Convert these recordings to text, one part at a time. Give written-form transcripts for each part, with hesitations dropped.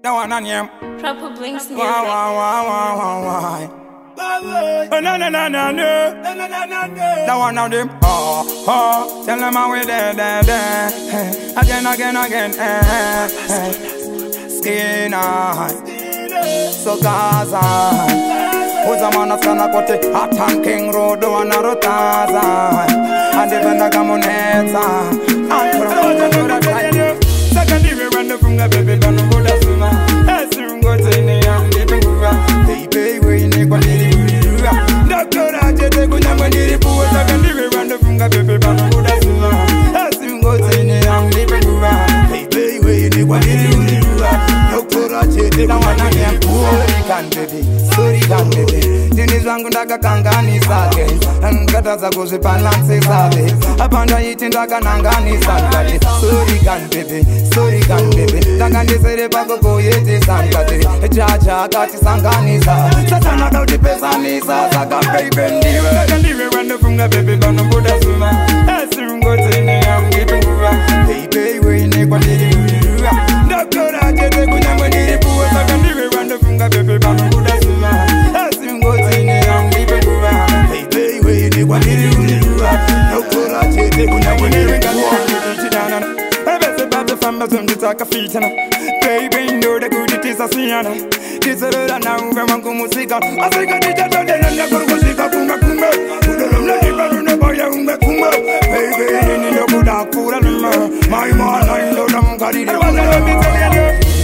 That one on him. Proper Blex music. Why? Oh, no. That one on him. Oh. Tell them how we there. Again. Skin eye. So Gaza. Who's a man of Sanakote? A tanking road, one or Taza. And even the Gamoneta. Second, we run the from the baby, don't know what that's my. As soon go to the young living Nguva. Baby, we need one. Doctor, I just take one when you report. Second, we run the from the baby, don't know what that's my. As soon go to the young living Nguva. Baby, we need one. Doctor, I just take one when you report. Sorry, baby. Dinis wangu ndaka kangani sake Nkata za kuzipalansi sabe Apanda iti ndaka nangani sankati Sorry gun baby Ndaka ndisere pako koyeti sankati Chacha kati sangani sa Satana dauti pesa nisa Saka baby ndiwe Saka ndiwe wende funga baby Bano buda suma Esurungo tini ya mgitu Nguva Baby wene kwa ndiri Doktora jete kunyamwe ndiri puwe Saka ndiwe wende funga baby Bano buda suma Baby, know the good it is a siana. This is a now when I'm going to music. I think I did that and I'm going to music. Baby, you put out for my man, I know them got it.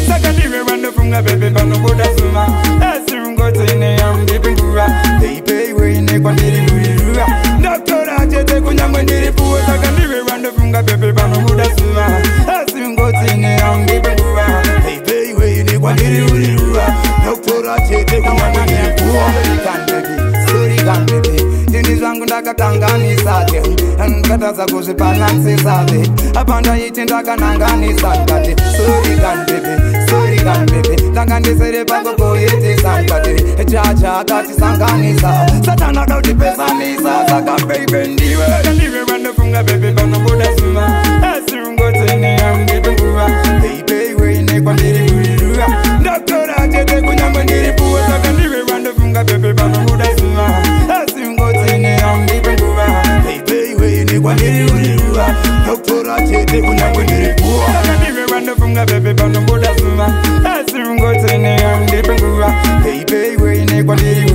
Secondly, we run the from the baby, but no good as ma. As soon go to the young living Nguva. Baby, we need one little. Doctor, I just take one when you report. Secondly, we run the from the baby, but no good as ma. As soon go to the young living Nguva. Baby, we need one little. Doctor, I just take one when you report. Sorry, baby. Dinis wangu ndaka kangani sake Nkata za kuzipalansi sabe Apanda iti ndaka nangani sankati Sorry gun baby Ndaka ndisere pako koyeti sankati Chacha kati sangani sa Satana dauti pesa nisa Saka baby ndiwe Saka ndiwe wende funga baby Bano buda suma Esurungo tini ya mgitu Nguva Baby wene kwa ndiri Doktora jete kunyamwe ndiri puwe Saka ndiwe wende funga baby Bano buda suma Esurungo tini ya mgitu Nguva Baby wene kwa ndiri Doktora jete kunyamwe ndiri puwe Saka ndiwe wende funga baby Bano buda suma Esurungo tini ya mgitu Nguva Baby wene kwa ndiri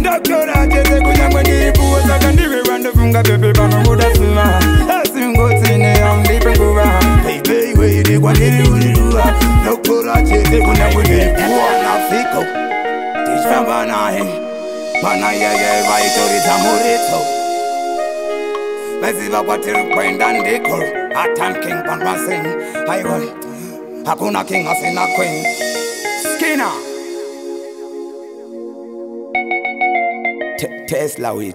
Doktora jete kunyamwe ndiri puwe Saka ndiwe wende funga baby Bano buda suma Esurungo tini ya mgitu Nguva Baby wene kwa ndiri Doktora jete kunyamwe ndiri puwe Nafiko Tishamba nahe Mana yeye vaitori tamurito Meziva kwa tiru kwenda ndiko Atan king panwasin Haiwa Hakuna king asina queen Skina Tesla we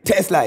Tesla